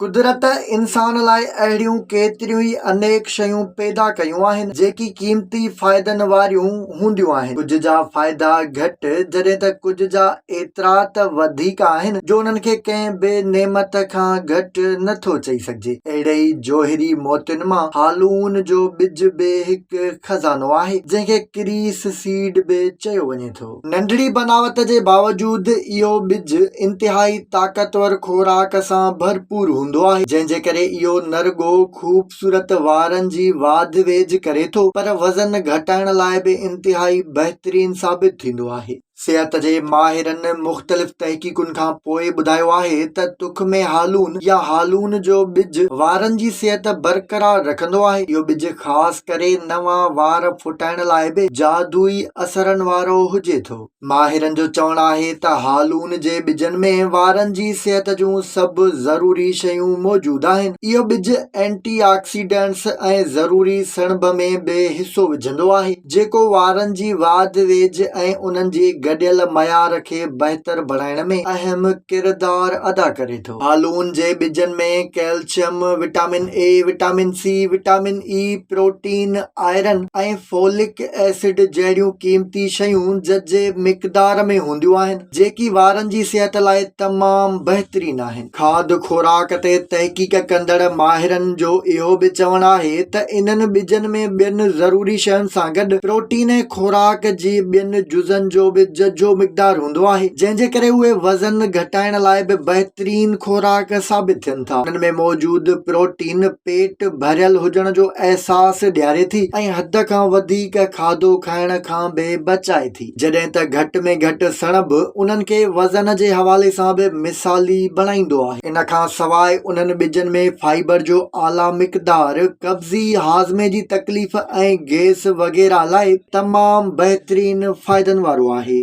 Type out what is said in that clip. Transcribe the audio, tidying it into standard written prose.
कुदरत इंसान लाइ अहिड़ियूं केतिरियूं ई अनेक शयूं पैदा कयूं आहिनि जेकी कीमती फ़ाइदनि वारियूं हूंदियूं आहिनि। कुझ जा फ़ाइदा घटि जॾहिं त कुझ जा एतिरा त वधीक आहिनि जो उन्हनि खे कंहिं बि नेमत खां घटि नथो चई सघिजे। अहिड़े ई जोहिरी मोतियुनि मां हालून जो ॿिज बि हिकु खज़ानो आहे जंहिंखे क्रीस सीड बि चयो वञे थो। नंढड़ी बनावट जे बावजूदि इहो ॿिज इंतिहाई ताक़तवर खुराक सां भरपूर हूंदो आहे जंहिंजे करे इहो न रुॻो ख़ूबसूरत वारनि जी वाध वेझ करे थो पर वज़न घटाइण लाइ बि इंतिहाई बहितरीन साबित थींदो आहे। सिहत जे माहिरनि मुख़्तलिफ़ तहक़ीक़ुनि खां पोइ ॿुधायो आहे त तुख में हालून या हालून जो ॿिज वारनि जी सिहत बरक़रार रखंदो आहे। इहो ॿिज ख़ासि करे नवां वार फुटाइण लाइ बि जादुई असरनि वारो हुजे थो। माहिरनि जो चवणु आहे त हालून जे ॿिजनि में वारनि जी सिहत जूं सभु ज़रूरी शयूं मौजूदु आहिनि। इहो ॿिज एंटी ऑक्सीडेंट्स ऐं ज़रूरी सणभ में बि हिसो विझंदो आहे जेको वारनि जी वाध वेझ ऐं उन्हनि जी गॾियल मयार खे बहितर बणाइण में अहम किरदार अदा करे थो। हालून जे ॿिजनि में calcium, vitamin A, vitamin C, vitamin E, protein, iron ऐं फोलिक एसिड जहिड़ियूं कीमती शयूं जे मिक़दार में हूंदियूं आहिनि जेकी वारनि जी सिहत लाइ तमामु बहितरीन आहिनि। खाद खुराक ते तहक़ीक़ कंदड़ माहिरनि जो इहो बि चवणु आहे त इन्हनि ॿिजनि में ॿियनि ज़रूरी शयुनि सां गॾु प्रोटीन ऐं खुराक जी ॿियनि जुज़नि जो बि झझो मिक़दार हूंदो आहे जंहिंजे करे उहे वज़न घटाइण लाइ बि बहितरीन खुराक साबित थियनि था। उन्हनि में मौजूदु प्रोटीन पेट भरियल हुजण जो अहसास ॾियारे थी ऐं हद खां वधीक खाधो खाइण खां बि बचाए थी जॾहिं त घटि में घटि सणभ उन्हनि खे वज़न जे हवाले सां बि मिसाली बणाईंदो आहे। इन खां सवाइ उन्हनि ॿिजनि में फाइबर जो आला मिक़दार कब्ज़ी, हाज़मे जी तकलीफ़ ऐं गैस वग़ैरह लाइ तमामु बहितरीन फ़ाइदनि वारो आहे।